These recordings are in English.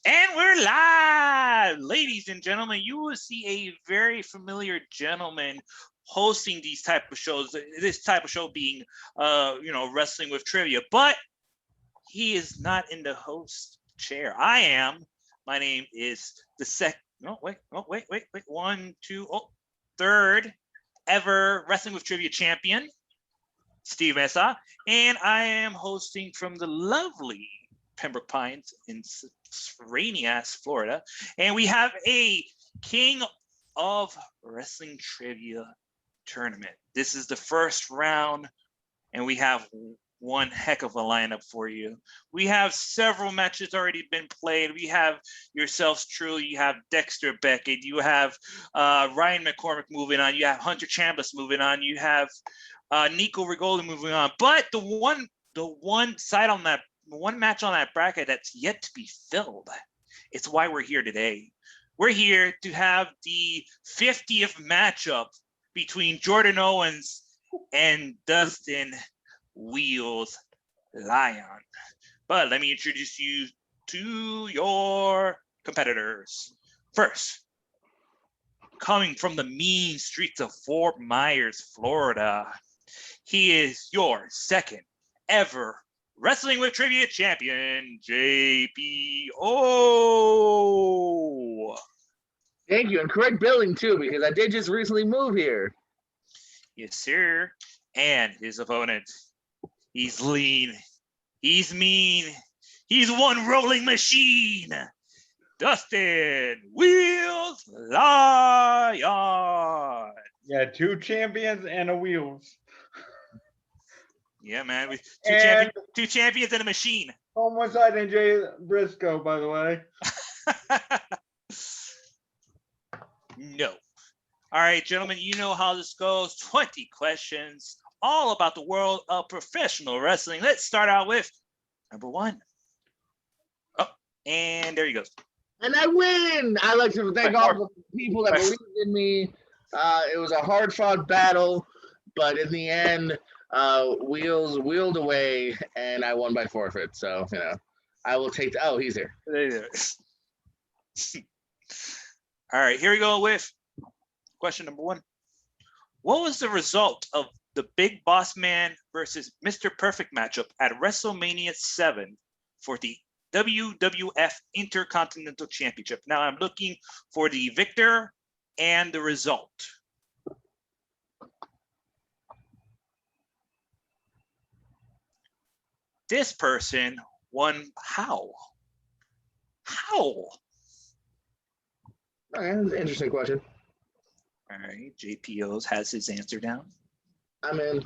And we're live, ladies and gentlemen. You will see a very familiar gentleman hosting these type of shows. This type of show being, wrestling with trivia. But he is not in the host chair. I am. My name is the third ever Wrestling with Trivia champion, Steve Mesa, and I am hosting from the lovely Pembroke Pines in rainy ass Florida, and we have a King of Wrestling Trivia tournament. This is the first round, and we have one heck of a lineup for you. We have several matches already been played. We have yourselves truly. You have Dexter Beckett. You have Ryan McCormick moving on. You have Hunter Chambliss moving on. You have Nico Rigola moving on. But the one match on that bracket that's yet to be filled. It's why we're here today. We're here to have the 50th matchup between Jordan Owens and Dustin Wheels Lyon. But let me introduce you to your competitors. First, coming from the mean streets of Fort Myers, Florida, he is your second ever Wrestling with Trivia champion, JPO. Thank you, and correct billing too, because I did just recently move here. Yes, sir. And his opponent, he's lean, he's mean, he's one rolling machine, Dustin Wheels Lyon. Yeah, 2 champions and a Wheels. Yeah, man. Two champions and a machine. Homicide and Jay Briscoe, by the way. No. All right, gentlemen, you know how this goes. 20 questions, all about the world of professional wrestling. Let's start out with number 1. Oh, and there he goes. And I win! I like to thank all the people that believed in me. It was a hard-fought battle, but in the end, Wheels wheeled away, and I won by forfeit. So, I will take the... Oh, he's here. All right, here we go with question number 1. What was the result of the Big Boss Man versus Mr. Perfect matchup at WrestleMania 7 for the WWF Intercontinental Championship? Now I'm looking for the victor and the result. This person won how? How? Okay, that's an interesting question. All right, JPO's has his answer down. I'm in.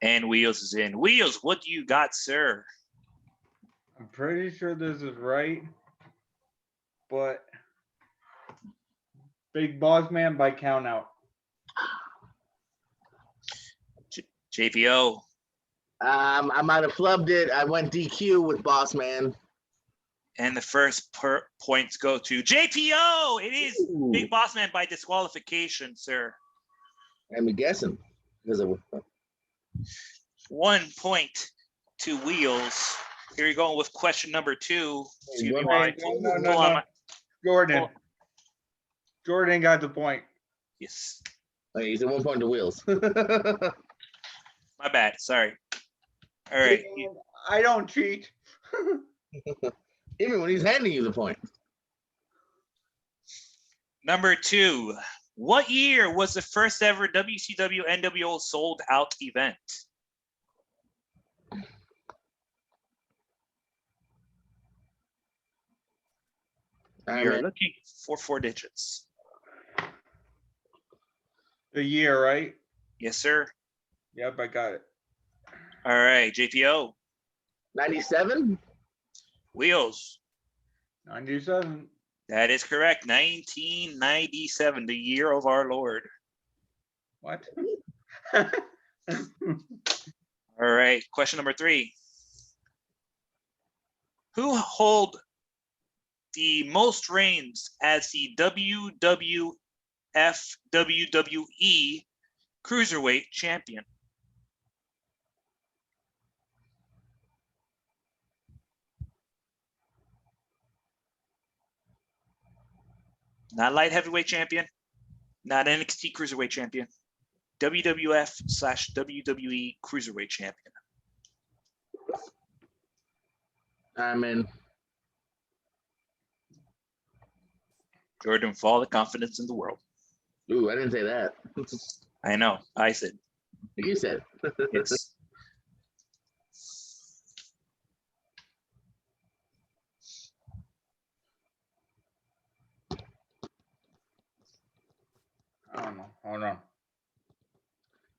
And Wheels is in. Wheels, what do you got, sir? I'm pretty sure this is right, but Big Boss Man by count out. JPO. I might have flubbed it. I went DQ with Boss Man. And the first points go to JPO. It is Big Boss Man by disqualification, sir. I'm guessing. Because of 1 point to Wheels. Here we go with question number 2. No. Jordan got the point. Yes. Okay, you said 1 point to Wheels. My bad. Sorry. All right. I don't cheat. Even when he's handing you the point. Number 2. What year was the first ever WCW NWO sold out event? You're looking for 4 digits. The year, right? Yes, sir. Yep, I got it. All right, JPO. 97? Wheels. 97. That is correct. 1997, the year of our Lord. What? All right, question number 3. Who hold the most reigns as the WWF WWE Cruiserweight Champion. Not light heavyweight champion, not NXT Cruiserweight Champion, WWF/WWE Cruiserweight Champion. I'm in. Jordan, with all the confidence in the world. Ooh, I didn't say that. I know. I said. You said. Yes. I don't know. Hold on.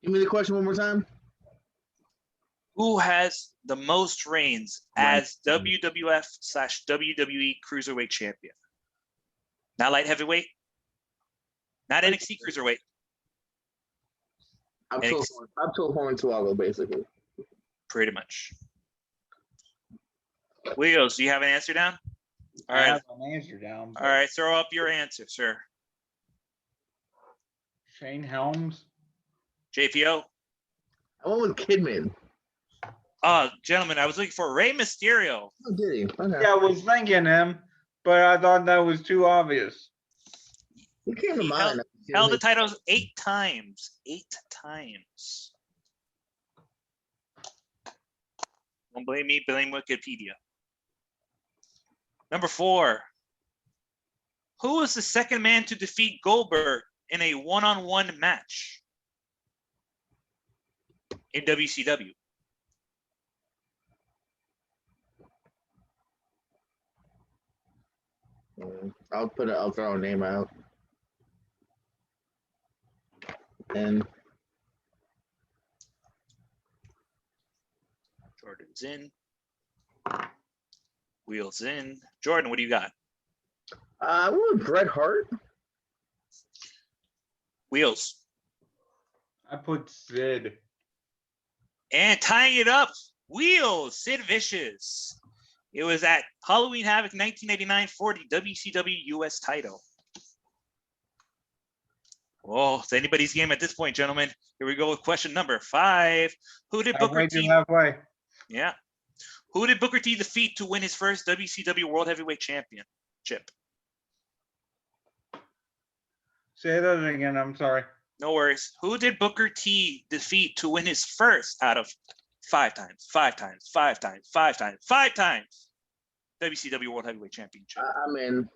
Give me the question one more time. Who has the most reigns as WWF/WWE Cruiserweight Champion? Not light heavyweight. Not NXT Cruiserweight. I'm told Hornswoggle, basically. Pretty much. Wheels, do you have an answer down? All I right. have an answer down. All right. Throw up your answer, sir. Shane Helms. JPO. I went with Kidman. Gentlemen, I was looking for Rey Mysterio. Oh, did he? Okay. Yeah, I was thinking him, but I thought that was too obvious. He came to He mind. Held the titles 8 times. 8 times. Don't blame me, blame Wikipedia. Number 4. Who was the second man to defeat Goldberg in a one-on-one match in WCW? I'll throw a name out. And Jordan's in. Wheels in. Jordan, what do you got? I went with Bret Hart. Wheels. I put Sid. And tying it up, Wheels, Sid Vicious. It was at Halloween Havoc 1989 for the WCW US title. Oh, it's anybody's game at this point, gentlemen. Here we go with question number 5. Who did Booker T? Halfway. Yeah. Who did Booker T defeat to win his first WCW World Heavyweight Championship? Say that again. I'm sorry. No worries. Who did Booker T defeat to win his first out of 5 times WCW World Heavyweight Championship? I'm in.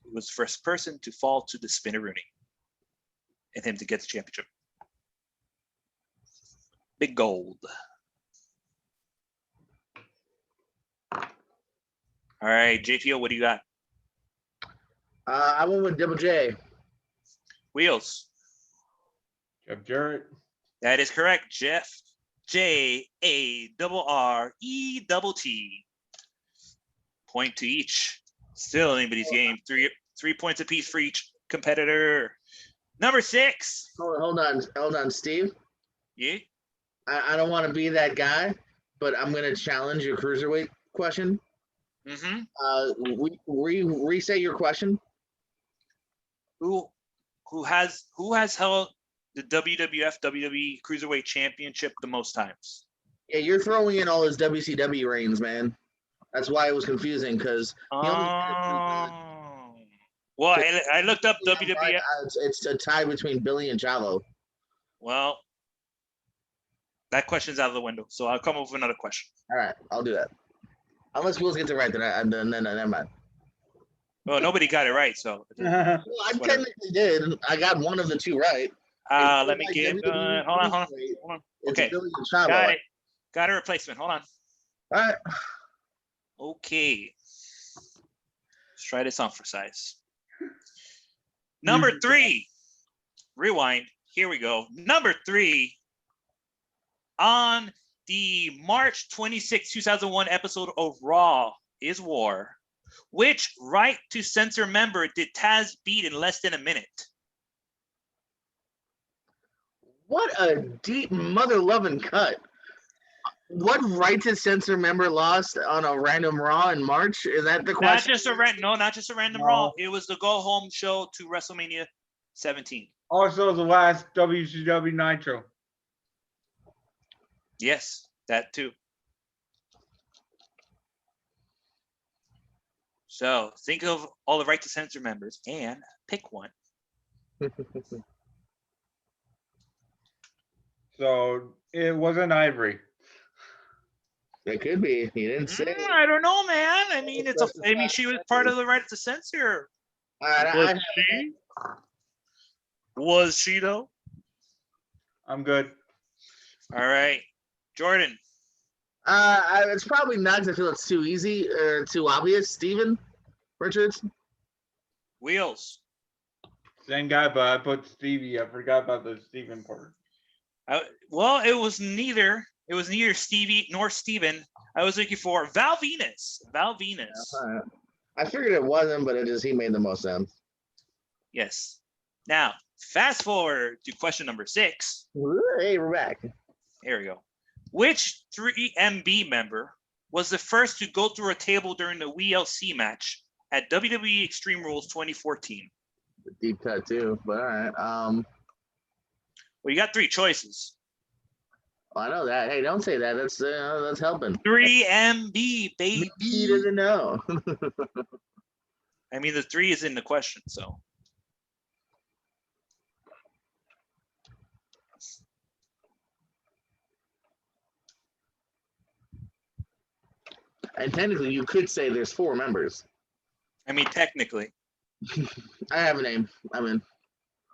Who was the first person to fall to the Spinneroonie and him to get the championship? Big Gold. All right, JPO, what do you got? I went with Double J. Wheels. Jeff Jarrett. That is correct, Jeff. JARRETT. Point to each. Still anybody's game. Three points apiece for each competitor. Number 6. Hold on, Steve. Yeah. I don't want to be that guy, but I'm gonna challenge your cruiserweight question. Mm-hmm. Reset your question. Who has held the WWF WWE Cruiserweight Championship the most times? Yeah, you're throwing in all his WCW reigns, man. That's why it was confusing because well, I looked up WWF. It's a tie between Billy and Chavo. Well, that question's out of the window, so I'll come up with another question. All right, I'll do that. Unless Will's gets it right, then never mind. Well, nobody got it right, so. Well, I technically did. I got one of the 2 right. Let me get. Hold on. Okay, Billy and Chavo. got it. Got a replacement. Hold on. All right. Okay. Let's try this on for size. Number 3. Rewind. Here we go. Number 3. On the March 26, 2001 episode of Raw is War, which right to censor member did Taz beat in less than a minute? What a deep mother-loving cut. What right to censor member lost on a random Raw in March? Is that the Not question? just a random No. Raw. It was the go home show to WrestleMania 17. Also, the last WCW Nitro. Yes, that too. So think of all the right to censor members and pick one. So it wasn't Ivory. It could be. He didn't say. I don't know, man. I mean, she was part of the right to censor. All right, Was she though? I'm good. All right, Jordan. it's probably not because I feel it's too easy or too obvious. Steven Richards. Wheels. Same guy, but I put Stevie. I forgot about the Steven part. Well, it was neither. It was neither Stevie nor Steven. I was looking for Val Venus. Val Venus. Right. I figured it wasn't, but he made the most sense. Yes. Now, fast forward to question number 6. Hey, we're back. Here we go. Which 3MB member was the first to go through a table during the WLC match at WWE Extreme Rules 2014? Deep cut too, but all right. Well, you got 3 choices. I know that. Hey, don't say that. That's helping. 3MB, baby. He doesn't know. I mean, the 3 is in the question, so. And technically, you could say there's 4 members. I mean, technically. I have a name. I'm in.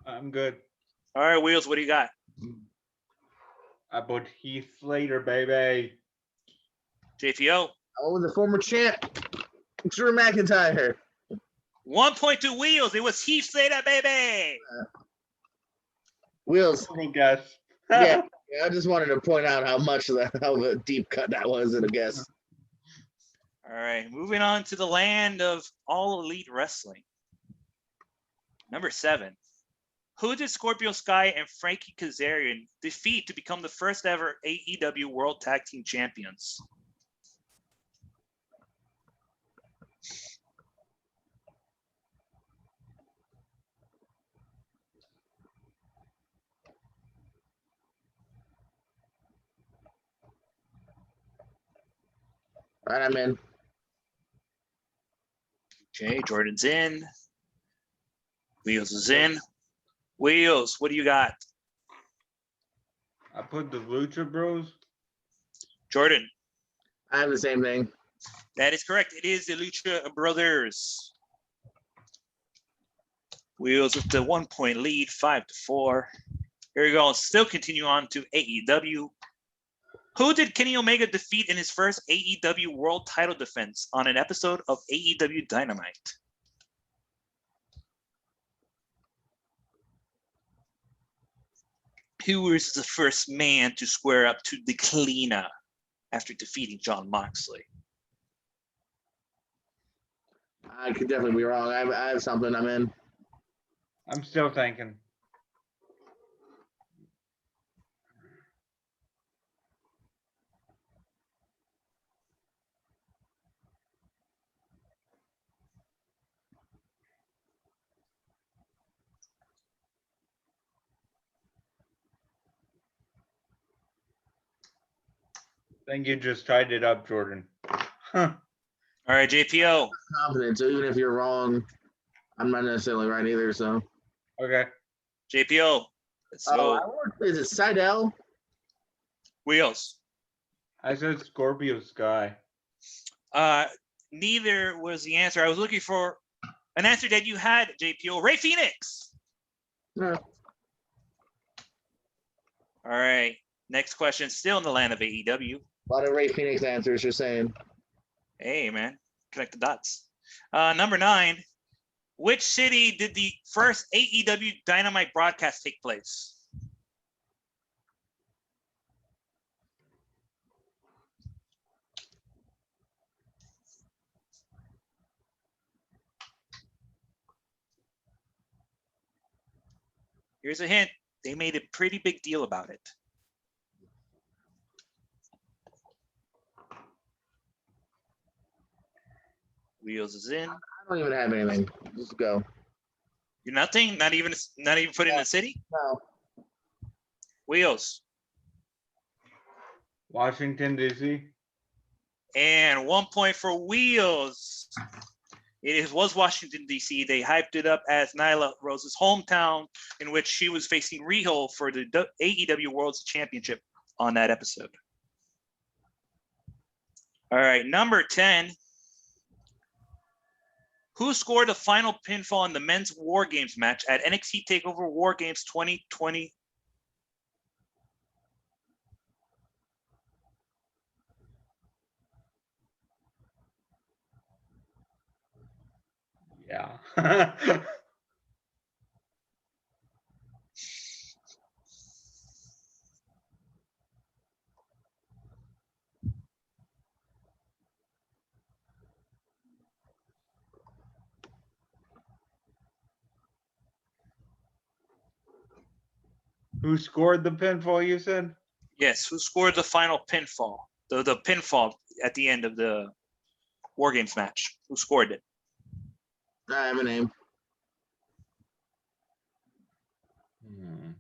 I'm good. All right, Wheels, what do you got? I put Heath Slater, baby. JPO. Oh, the former champ, Drew McIntyre. 1 point to Wheels. It was Heath Slater, baby. Wheels. Total guess. Yeah, I just wanted to point out how of a deep cut that was in a guess. All right, moving on to the land of All Elite Wrestling. Number 7. Who did Scorpio Sky and Frankie Kazarian defeat to become the first ever AEW World Tag Team Champions? All right, I'm in. Okay, Jordan's in. Wheels is in. Wheels, what do you got? I put the Lucha Bros. Jordan. I have the same thing. That is correct. It is the Lucha Brothers. Wheels with the 1 point lead, 5-4. Here we go. Still continue on to AEW. Who did Kenny Omega defeat in his first AEW World Title defense on an episode of AEW Dynamite? Who was the first man to square up to the Cleaner after defeating Jon Moxley? I could definitely be wrong. I have something. I'm in. I'm still thinking. I think you just tied it up, Jordan. All right, JPO. Confident. So even if you're wrong, I'm not necessarily right either. So. Okay. JPO. So is it Seidel? Wheels. I said Scorpio Sky. Neither was the answer. I was looking for an answer that you had, JPO. Ray Phoenix. No. All right. Next question, still in the land of AEW. A lot of Ray Phoenix answers you're saying. Hey, man. Connect the dots. Number 9. Which city did the first AEW Dynamite broadcast take place? Here's a hint. They made a pretty big deal about it. Wheels is in. I don't even have anything. Just go. You're nothing. Not even put in the city. No. Wheels. Washington, D.C. And 1 point for Wheels. Was Washington, D.C. They hyped it up as Nyla Rose's hometown, in which she was facing Riho for the AEW World Championship on that episode. All right, number 10. Who scored the final pinfall in the men's War Games match at NXT TakeOver War Games 2020? Yeah. Who scored the pinfall, you said? Yes, who scored the final pinfall? The pinfall at the end of the War Games match. Who scored it? I have a name. Hmm.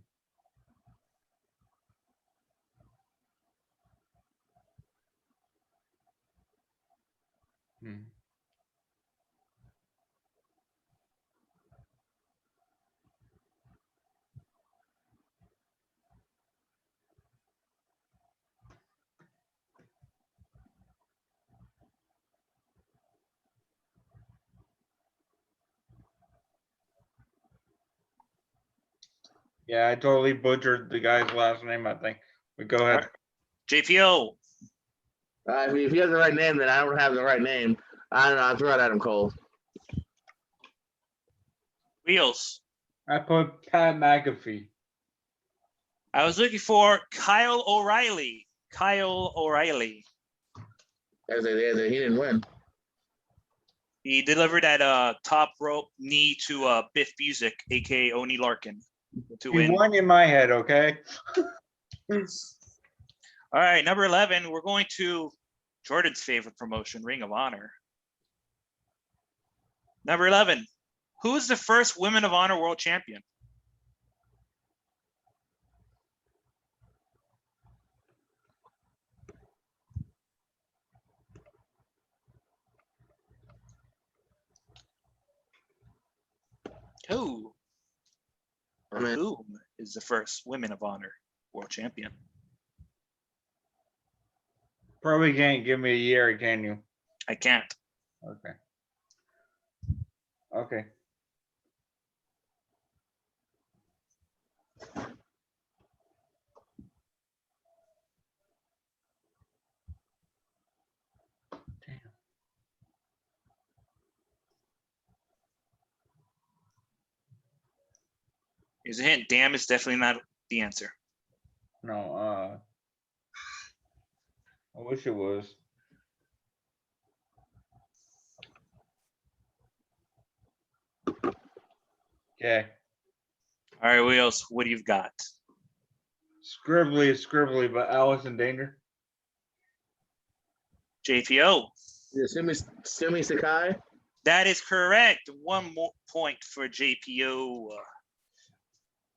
Hmm. Yeah, I totally butchered the guy's last name, I think. But go ahead. Right. JPO. If he has the right name, then I don't have the right name. I don't know. I threw out Adam Cole. Wheels. I put Pat McAfee. I was looking for Kyle O'Reilly. Kyle O'Reilly. He didn't win. He delivered that top rope knee to Biff Busick, aka Oni Larkin, to He win. won in my head, okay? All right, number 11. We're going to Jordan's favorite promotion, Ring of Honor. Number 11. Who is the first Women of Honor World Champion? Who or whom is the first Women of Honor World Champion? Probably can't give me a year, can you? I can't. Okay. Okay. Damn. Here's a hint. Damn is definitely not the answer. No, I wish it was. Okay. All right, Wheels, what do you've got? Scribbly is scribbly, but Alice in Danger. JPO. Sumi Sakai. That is correct. 1 more point for JPO.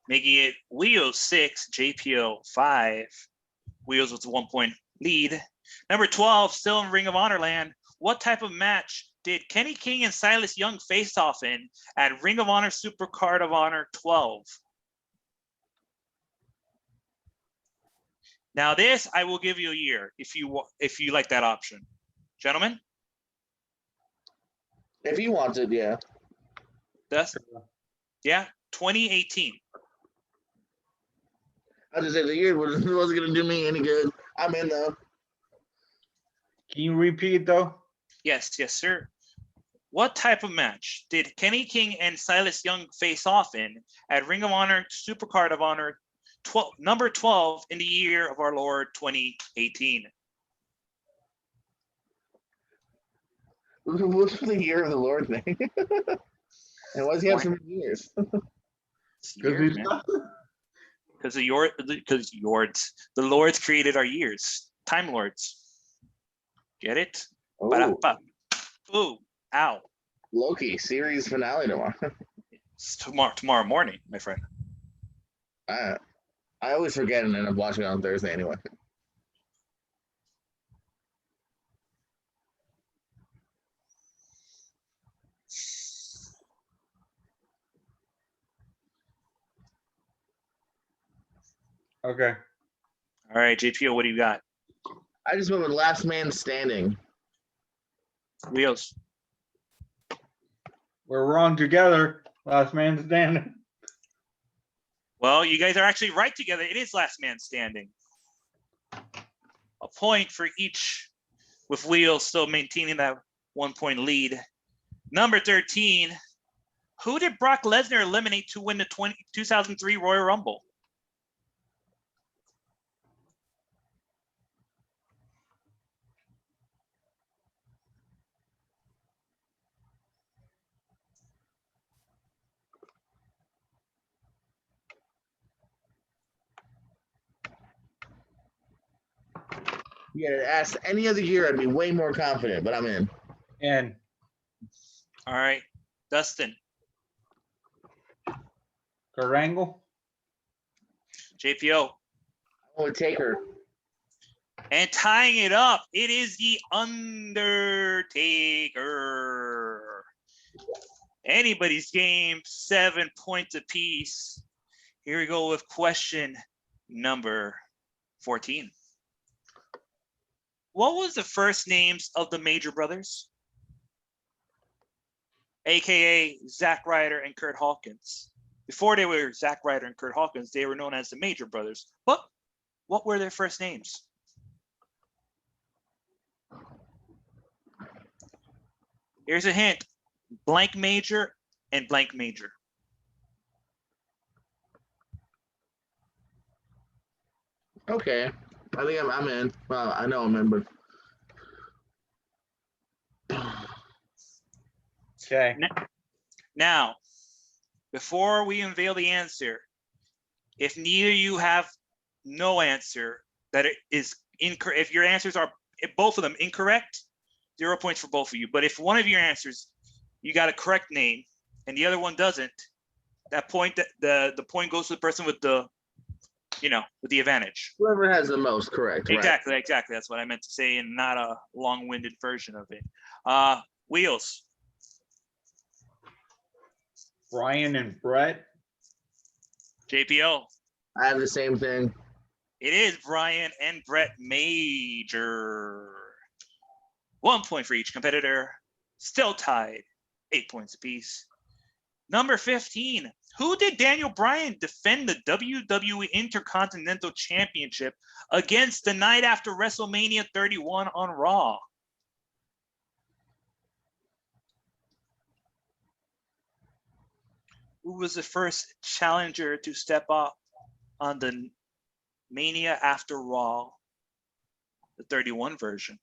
Making it Wheels 6, JPO 5. Wheels with a 1 point lead. Number 12, still in Ring of Honor land. What type of match did Kenny King and Silas Young face off in at Ring of Honor Supercard of Honor 12? Now this, I will give you a year if you like that option. Gentlemen? If he wants it, yeah. Dustin? Yeah, 2018. I just said the year wasn't going to do me any good. I'm in though. Can you repeat though? Yes, sir. What type of match did Kenny King and Silas Young face off in at Ring of Honor Supercard of Honor number 12 in the year of our Lord 2018? What's the year of the Lord thing? And why does he have so many years? Because the Lords created our years. Time Lords. Get it? Oh. Boom. Ow. Loki series finale tomorrow. It's tomorrow morning, my friend. I always forget and end up watching it on Thursday anyway. Okay. All right, JPO, what do you got? I just went with Last Man Standing. Wheels. We're wrong together. Last man standing. Well, you guys are actually right together. It is Last Man Standing. A point for each, with Wheels still maintaining that 1-point lead. Number 13. Who did Brock Lesnar eliminate to win the 2003 Royal Rumble? Yeah, asked any other year, I'd be way more confident, but I'm in. And All right, Dustin. Kurt Angle. JPO. I would take her. And tying it up, it is the Undertaker. Anybody's game, 7 points apiece. Here we go with question number 14. What was the first names of the Major Brothers? AKA Zack Ryder and Kurt Hawkins. Before they were Zack Ryder and Kurt Hawkins, they were known as the Major Brothers. But what were their first names? Here's a hint. Blank Major and blank Major. Okay. I think I'm in. Well, I know I'm in, but Okay. Now, before we unveil the answer, if neither you have no answer that it is incorrect, if your answers are, if both of them incorrect, 0 points for both of you. But if one of your answers, you got a correct name and the other one doesn't, that point, the point goes to the person with the, with the advantage. whoever has the most, correct. Exactly, right. Exactly. That's what I meant to say, and not a long-winded version of it. Wheels. Brian and Brett. JPO. I have the same thing. It is Brian and Brett Major. 1 point for each competitor. Still tied. 8 points apiece. Number 15. Who did Daniel Bryan defend the WWE Intercontinental Championship against the night after WrestleMania 31 on Raw? Who was the first challenger to step up on the Mania after Raw, the 31 version?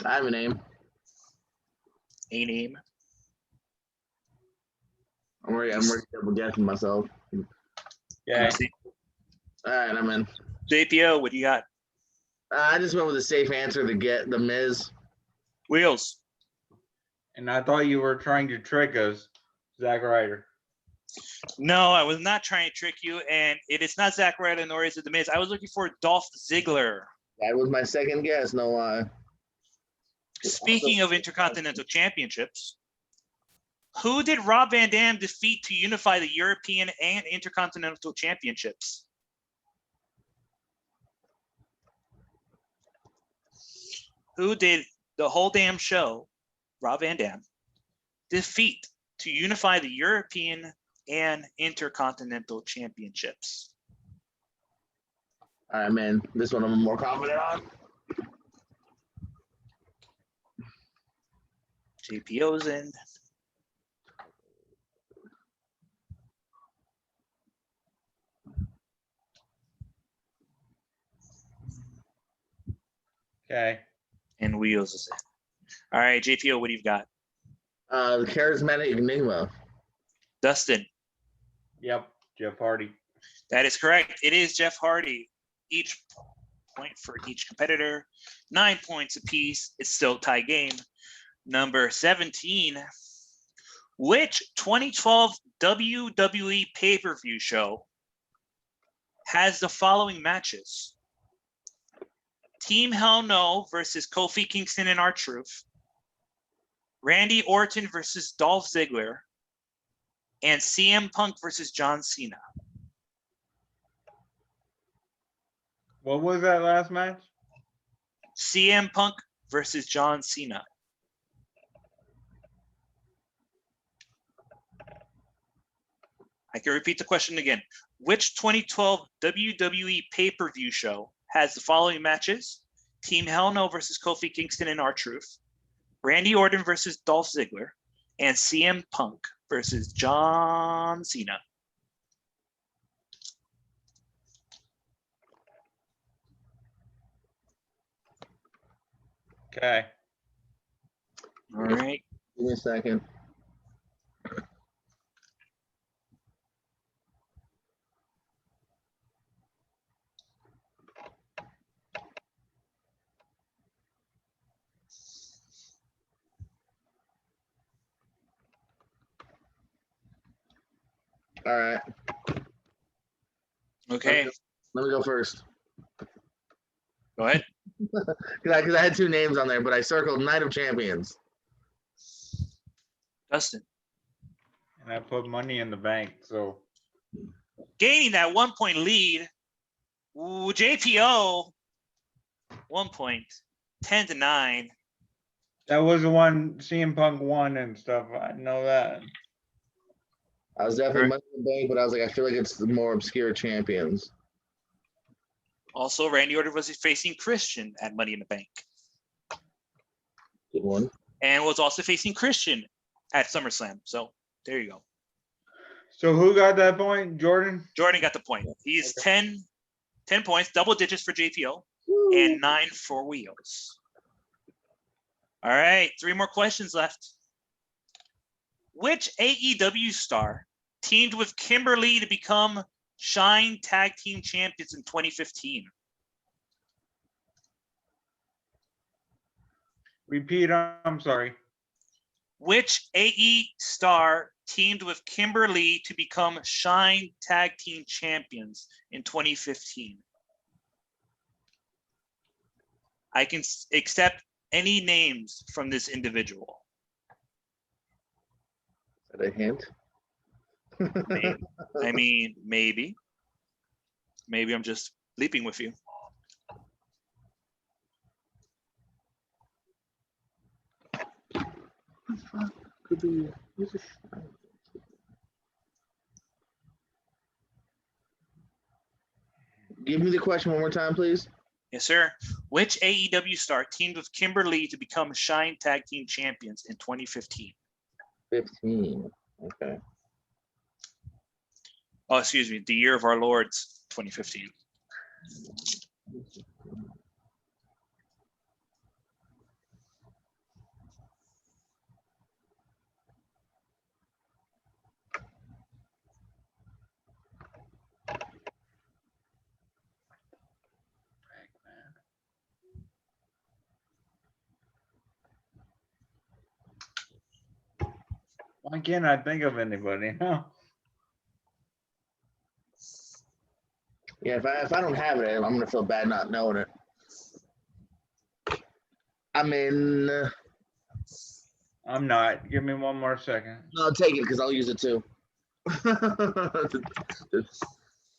I have a name. A name. I'm already double guessing myself. Yeah. All right, I'm in. JPO, what do you got? I just went with a safe answer to get the Miz. Wheels. And I thought you were trying to trick us, Zack Ryder. No, I was not trying to trick you, and it is not Zack Ryder nor is it The Miz. I was looking for Dolph Ziggler. That was my second guess, no lie. Speaking of Intercontinental Championships, who did Rob Van Dam defeat to unify the European and Intercontinental Championships? Who did the whole damn show, Rob Van Dam, defeat to unify the European and Intercontinental Championships? All right, man. This one I'm more confident on. JPO's in. Okay. And Wheels is in. All right, JPO, what do you got? The charismatic Enigma. Dustin. Yep, Jeff Hardy. That is correct. It is Jeff Hardy. Each point for each competitor. 9 points apiece. It's still tie game. Number 17. Which 2012 WWE pay-per-view show has the following matches? Team Hell No versus Kofi Kingston and R-Truth. Randy Orton versus Dolph Ziggler. And CM Punk versus John Cena. What was that last match? CM Punk versus John Cena. I can repeat the question again. Which 2012 WWE pay-per-view show has the following matches? Team Hell No versus Kofi Kingston and R-Truth. Randy Orton versus Dolph Ziggler. And CM Punk versus John Cena. Okay. All right. Give me a second. All right. Okay. Let me go first. Go ahead. Because I had two names on there, but I circled Night of Champions. Dustin. And I put money in the bank, so Gaining that 1 point lead. Ooh, JPO. 1 point. 10-9. that was the one CM Punk won and stuff. I know that. I was definitely Money in the Bank, but I was like, I feel like it's the more obscure champions. Also, Randy Orton was facing Christian at Money in the Bank. Good one. And was also facing Christian at SummerSlam. So there you go. So who got that point? Jordan? Jordan got the point. He's Okay. 10 points, double digits for JPO, Woo. and 9 for Wheels. All right, 3 more questions left. Which AEW star teamed with Kimberly to become Shine Tag Team Champions in 2015? Repeat, I'm sorry. Which AE star teamed with Kimberly to become Shine Tag Team Champions in 2015? I can accept any names from this individual. Is that a hint? Maybe. I mean, maybe. Maybe I'm just leaping with you. Could be. Give me the question one more time, please. Yes, sir. Which AEW star teamed with Kimberly to become Shine Tag Team Champions in 2015? 15. Okay. Oh, excuse me. The year of our Lord's 2015. Why can't I think of anybody? No. Yeah, if I don't have it, I'm gonna feel bad not knowing it. I'm in. I'm not. Give me one more second. I'll take it because I'll use it too. to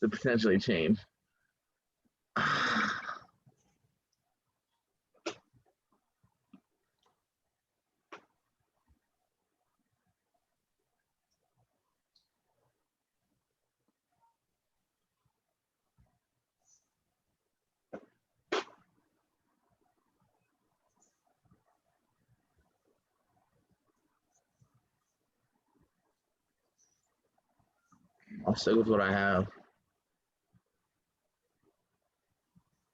potentially change. I'll stick with what I have.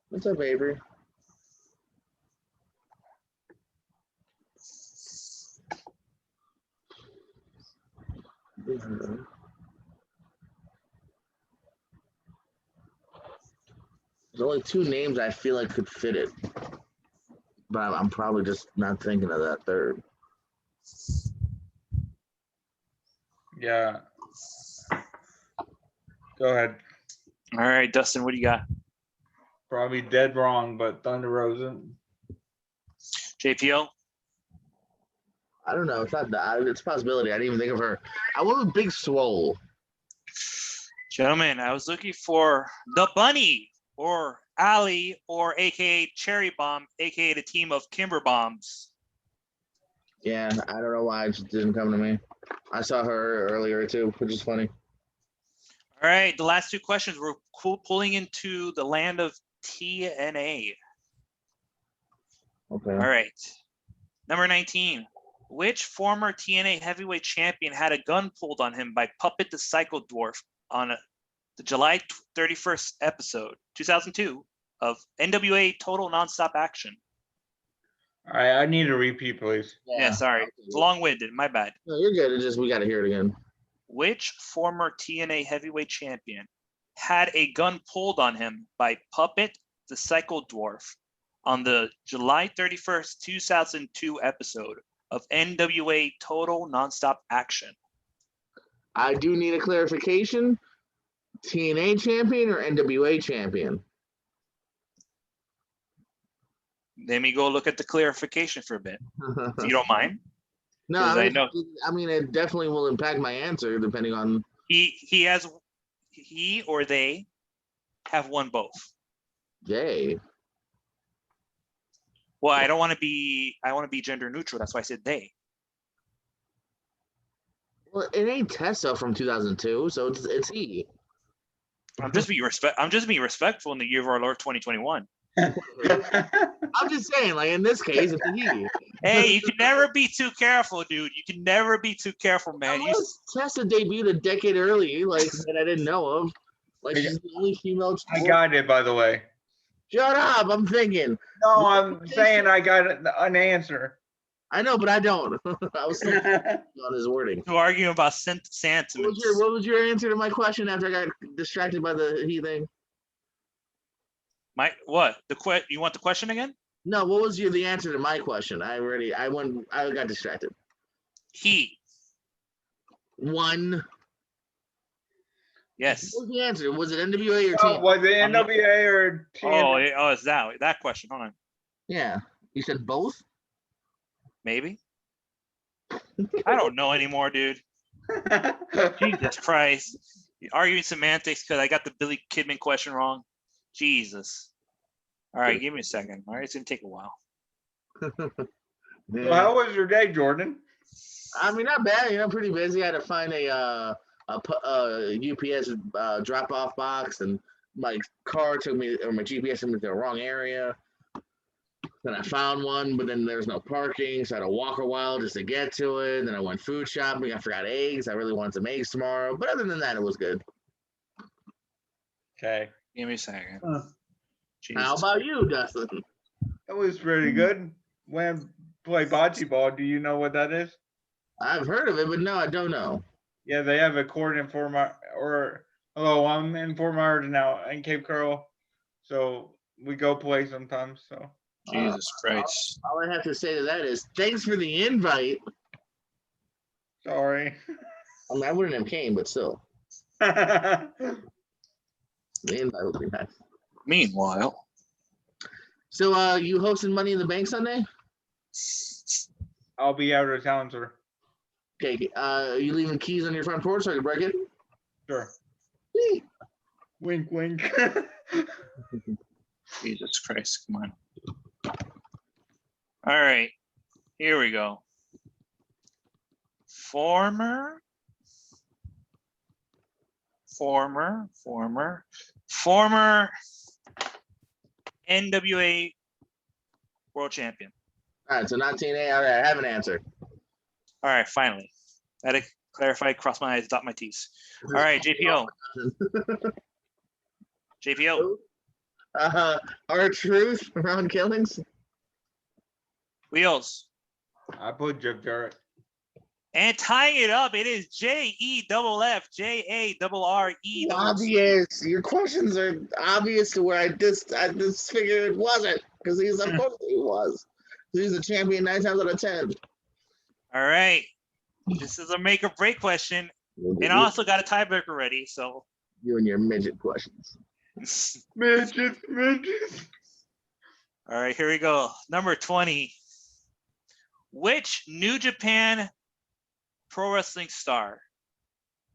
What's up, Avery? There's only two names I feel like could fit it, but I'm probably just not thinking of that third. Yeah. Go ahead. All right, Dustin, what do you got? Probably dead wrong, but Thunder Rosa. JPO? I don't know. It's not that. It's a possibility. I didn't even think of her. I went with Big Swole. Gentlemen, I was looking for the Bunny or Allie or AKA Cherry Bomb, AKA the team of Kimber Bombs. Yeah, I don't know why it just didn't come to me. I saw her earlier too, which is funny. All right, the last two questions we're pulling into the land of TNA. Okay. All right. Number 19. Which former TNA heavyweight champion had a gun pulled on him by Puppet the Psycho Dwarf on the July 31st episode, 2002, of NWA Total Nonstop Action? All right, I need a repeat, please. Yeah, sorry. It's long-winded. My bad. No, you're good. It's just we got to hear it again. Which former TNA heavyweight champion had a gun pulled on him by Puppet the Psycho Dwarf on the July 31st, 2002 episode of NWA Total Nonstop Action? I do need a clarification. TNA champion or NWA champion? Let me go look at the clarification for a bit, if you don't mind. No, 'Cause I I mean, know- it definitely will impact my answer depending on. He or they have won both. Jay. Well, I want to be gender neutral. That's why I said they. Well, it ain't Tessa from 2002, so it's he. I'm just being respectful in the year of our Lord 2021. I'm just saying, like in this case, it's a he. Hey, you can never be too careful, dude. You can never be too careful, man. Unless Tessa debuted a decade early, like that I didn't know of. Like she's the only female. I got it, by the way. Shut up! I'm thinking. No, I'm saying I got an answer. I know, but I don't. I was still on his wording. To argue about sentiments. What was your answer to my question after I got distracted by the he thing? What? You want the question again? No, what was the answer to my question? I got distracted. He. One. Yes. What was the answer? Was it NWA or Oh, team? was it NWA or TNA? Oh, it's that question. Hold on. Yeah. You said both? Maybe. I don't know anymore, dude. Jesus Christ. You're arguing semantics because I got the Billy Kidman question wrong. Jesus. All right, give me a second. All right, it's gonna take a while. So how was your day, Jordan? I mean, not bad. Pretty busy. I had to find a UPS drop-off box, and my car took me, or my GPS took me to the wrong area. Then I found one, but then there's no parking, so I had to walk a while just to get to it. Then I went food shopping. I forgot eggs. I really wanted some eggs tomorrow, but other than that, it was good. Okay. Give me a second. How about you, Dustin? That was pretty good. When play bocce ball, do you know what that is? I've heard of it, but no, I don't know. Yeah, they have a court in Fort Myers, I'm in Fort Myers now in Cape Coral, so we go play sometimes. So Jesus Christ. All I have to say to that is thanks for the invite. sorry. I mean, I wouldn't have came, but still, the invite would be nice. Meanwhile. So, you hosting Money in the Bank Sunday? I'll be out of town, sir. Okay. Are you leaving keys on your front porch so I can break it? Sure. Sweet. Wink, wink. Jesus Christ, come on. All right, here we go. Former NWA World Champion. All right, so not TNA. All right, I have an answer. All right, finally. I had to clarify, cross my I's, dot my T's. All right, JPO. JPO. R-Truth, Ron Killings. Wheels. I put Jeff Jarrett. And tying it up, it is JEFFJARRE. Obvious. Your questions are obvious to where I just figured it wasn't because of course he was. He's a champion 9 times out of 10. All right. This is a make or break question. And I also got a tiebreaker ready. So you and your midget questions. Midget. All right, here we go. Number 20. Which New Japan Pro Wrestling star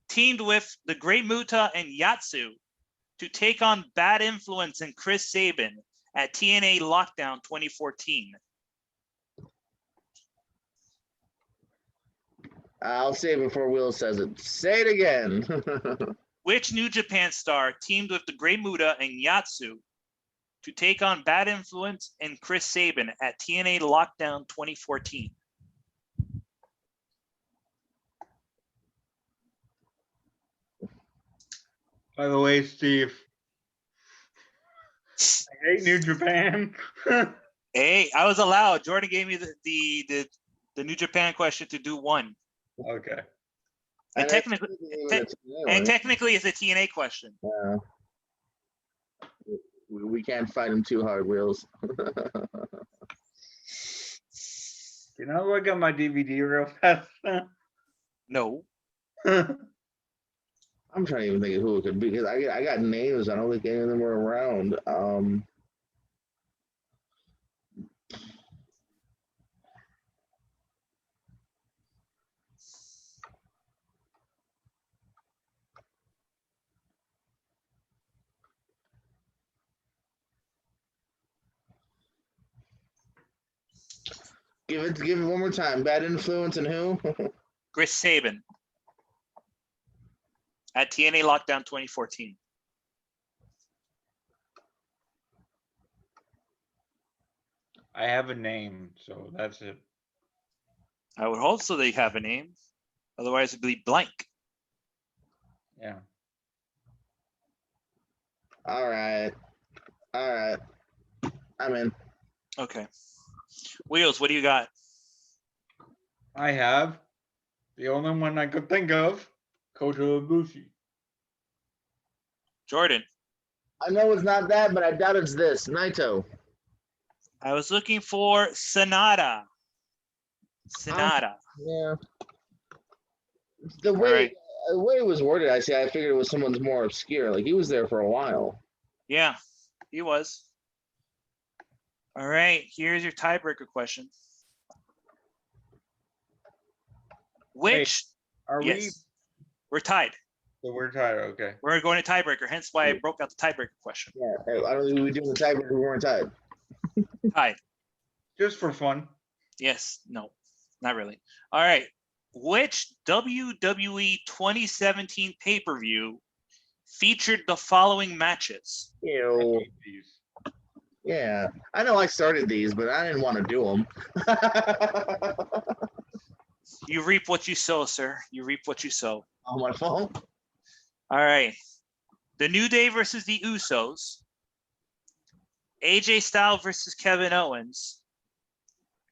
teamed with the Great Muta and Yatsu to take on Bad Influence and Chris Sabin at TNA Lockdown 2014? I'll say it before Will says it. Say it again. Which New Japan star teamed with the Great Muta and Yatsu to take on Bad Influence and Chris Sabin at TNA Lockdown 2014? By the way, Steve, I hate New Japan. Hey, I was allowed. Jordan gave me the New Japan question to do one. Okay. And technically, it's a TNA question. We can't fight him too hard, Wills. Can I look at my DVD real fast? No. I'm trying to even think of who it could be because I got names. I don't think any of them were around. Give it one more time. Bad Influence and who? Chris Sabin at TNA Lockdown 2014. I have a name, so that's it. I would hope so they have a name. Otherwise, it'd be blank. Yeah. All right. I'm in. Okay. Wheels, what do you got? I have the only one I could think of, Kota Ibushi. Jordan. I know it's not that, but I doubt it's this. Naito. I was looking for Sonata. Yeah. The way it was worded, I figured it was someone's more obscure. Like he was there for a while. Yeah, he was. All right, here's your tiebreaker question. Which? We're tied. So we're tied. Okay. We're going to tiebreaker. Hence why I broke out the tiebreaker question. Yeah, I don't think we doing the tiebreaker. We weren't tied. Tied. Just for fun. Yes. No, not really. All right. Which WWE 2017 pay-per-view featured the following matches? Ew. Yeah, I know I started these, but I didn't want to do them. You reap what you sow, sir. You reap what you sow. Oh, my fault. All right. The New Day versus the Usos. AJ Styles versus Kevin Owens.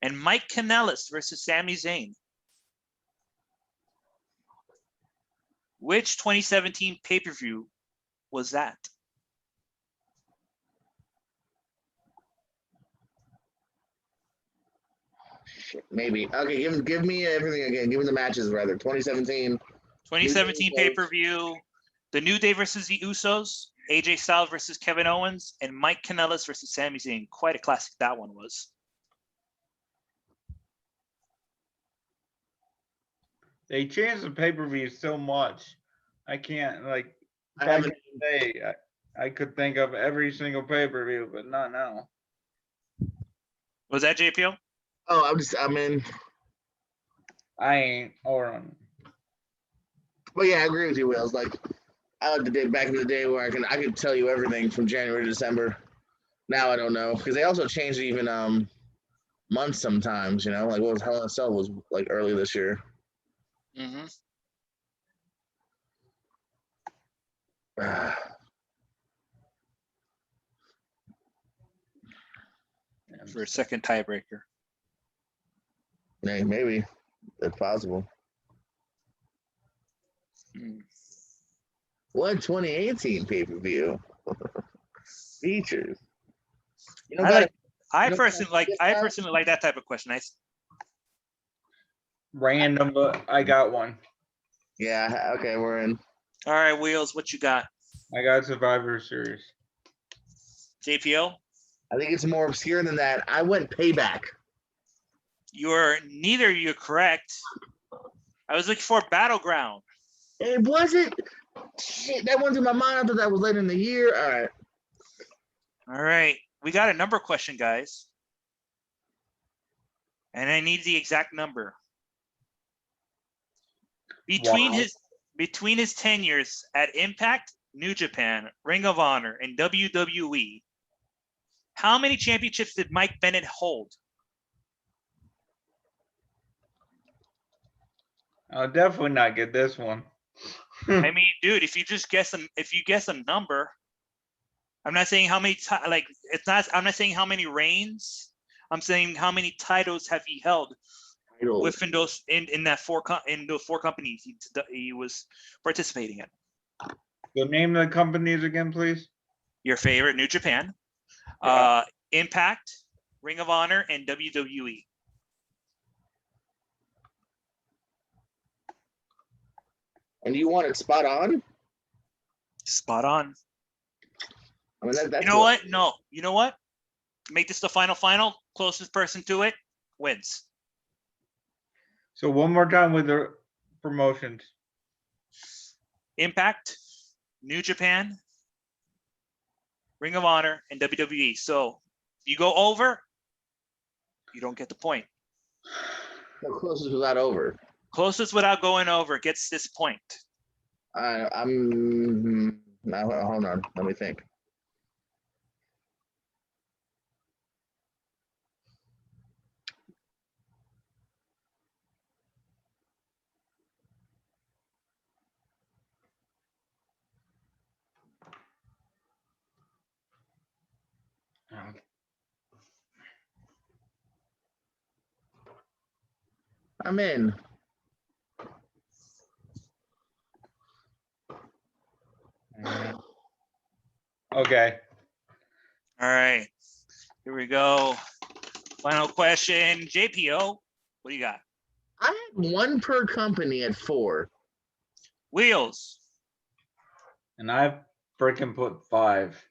And Mike Kanellis versus Sami Zayn. Which 2017 pay-per-view was that? Shit, maybe. Okay, give me everything again. Give me the matches, rather. 2017. 2017 pay-per-view. The New Day versus the Usos. AJ Styles versus Kevin Owens. And Mike Kanellis versus Sami Zayn. Quite a classic that one was. They changed the pay-per-view so much. I can't, like, back in the day, I could think of every single pay-per-view, but not now. Was that JPO? Oh, I'm in. I ain't. Or But yeah, I agree with you, Wills. Like, I like the day back in the day where I could tell you everything from January to December. Now I don't know because they also changed even months sometimes. You know, like what was Hell in a Cell was like early this year. Mm-hmm. For a second tiebreaker. Maybe that's possible. What 2018 pay-per-view features? You don't I got like. I you don't personally like. get I that? personally like that type of question. Random, but I got one. Yeah. Okay, we're in. All right, Wheels. What you got? I got Survivor Series. JPO. I think it's more obscure than that. I went Payback. You're neither. You're correct. I was looking for Battleground. It wasn't. Shit, that went through my mind. I thought that was later in the year. All right. All right, we got a number question, guys, and I need the exact number. Between his tenures at Impact, New Japan, Ring of Honor, and WWE, how many championships did Mike Bennett hold? I'll definitely not get this one. I mean, dude, if you guess a number, I'm not saying how many I'm not saying how many reigns. I'm saying how many titles have he held within those in those four companies he was participating in. So name the companies again, please. Your favorite, New Japan, Yeah. Impact, Ring of Honor, and WWE. And you want it spot on? Spot on. I mean, that's You know what? No. You know what? Make this the final. Closest person to it wins. So one more time with the promotions. Impact, New Japan, Ring of Honor, and WWE. So you go over, you don't get the point. The closest without over. Closest without going over gets this point. I'm. Now, hold on. Let me think. I'm in. Okay. All right. Here we go. Final question. JPO, what do you got? I had one per company at 4. Wheels. And I've freaking put 5.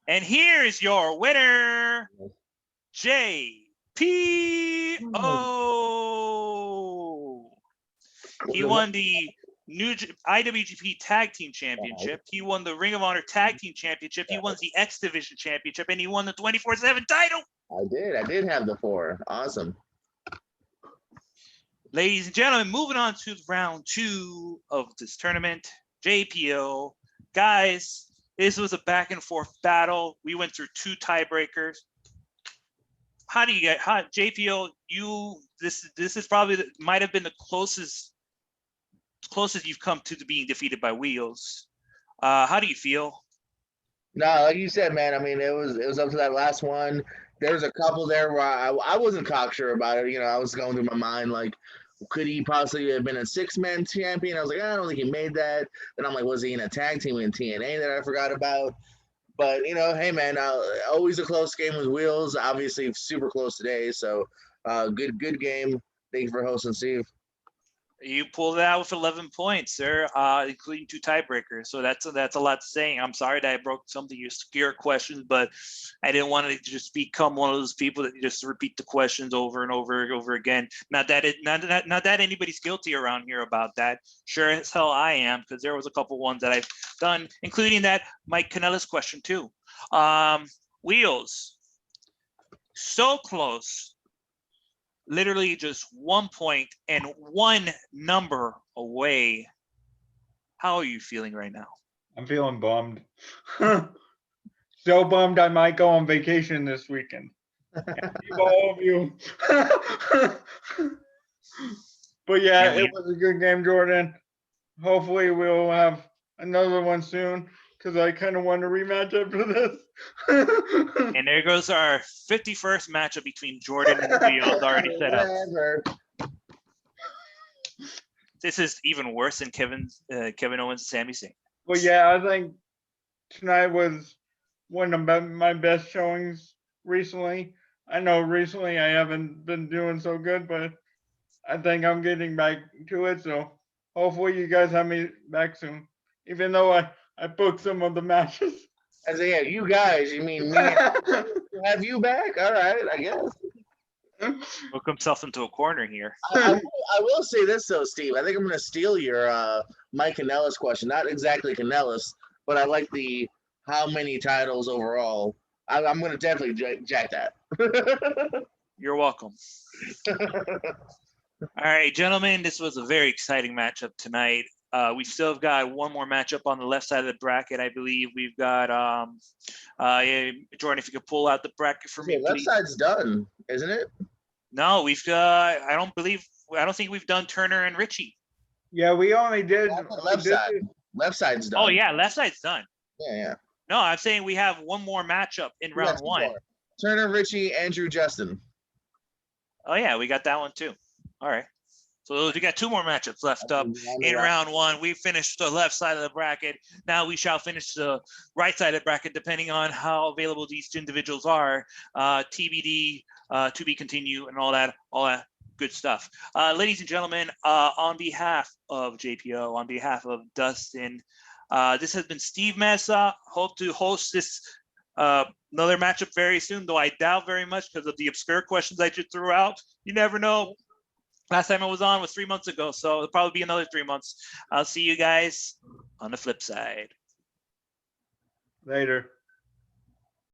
And here's your winner, JPO. He won the new IWGP Tag Team Championship. He won the Ring of Honor Tag Team Championship. He won the X Division Championship, and he won the 24/7 title. I did have the 4. Awesome. Ladies and gentlemen, moving on to round 2 of this tournament. JPO. Guys, this was a back and forth battle. We went through 2 tiebreakers. How do you get JPO? This is probably might have been the closest you've come to being defeated by Wheels. How do you feel? No, like you said, man. I mean, it was up to that last one. There was a couple there where I wasn't cocksure about it. You know, I was going through my mind like, could he possibly have been a 6-man champion? I was like, I don't think he made that. Then I'm like, was he in a tag team in TNA that I forgot about? But you know, hey man, always a close game with Wheels. Obviously, super close today. So, good game. Thank you for hosting, Steve. You pulled it out with 11 points, sir, including 2 tiebreakers. So that's a lot to say. I'm sorry that I broke some of your obscure questions, but I didn't want to just become one of those people that just repeat the questions over and over again. Not that anybody's guilty around here about that. Sure as hell I am, because there was a couple ones that I've done, including that Mike Canella's question too. Wheels, so close. Literally just 1 point and 1 number away. How are you feeling right now? I'm feeling bummed. So bummed I might go on vacation this weekend. All of you. But yeah, it was a good game, Jordan. Hopefully we'll have another one soon, because I kind of want a rematch after this. And there goes our 51st matchup between Jordan and Wheels already set up. This is even worse than Kevin Owens and Sami Zayn. Well, yeah, I think tonight was one of my best showings recently. I know recently I haven't been doing so good, but I think I'm getting back to it. So hopefully you guys have me back soon. Even though I booked some of the matches. I say, yeah, you guys, you mean me? Have you back? All right, I guess. Look himself into a corner here. I will say this though, Steve. I think I'm going to steal your Mike Kanellis question. Not exactly Kanellis, but I like the how many titles overall. I'm going to definitely jack that. You're welcome. All right, gentlemen, this was a very exciting matchup tonight. We still have got one more matchup on the left side of the bracket. I believe we've got Jordan, if you could pull out the bracket for me, left please. side's done, isn't it? No, we've got. I don't think we've done Turner and Richie. Yeah, we only did left side. Left side's done. Oh yeah, left side's done. Yeah. No, I'm saying we have one more matchup in round one. More. Turner, Richie, Andrew, Justin. Oh yeah, we got that one too. All right. So we got two more matchups left up in round one. We finished the left side of the bracket. Now we shall finish the right side of the bracket, depending on how available these individuals are. TBD, to be continued, and all that good stuff. Ladies and gentlemen, on behalf of JPO, on behalf of Dustin, this has been Steve Mesa. Hope to host this another matchup very soon, though I doubt very much because of the obscure questions I just threw out. You never know. Last time I was on was 3 months ago, so it'll probably be another 3 months. I'll see you guys on the flip side. Later.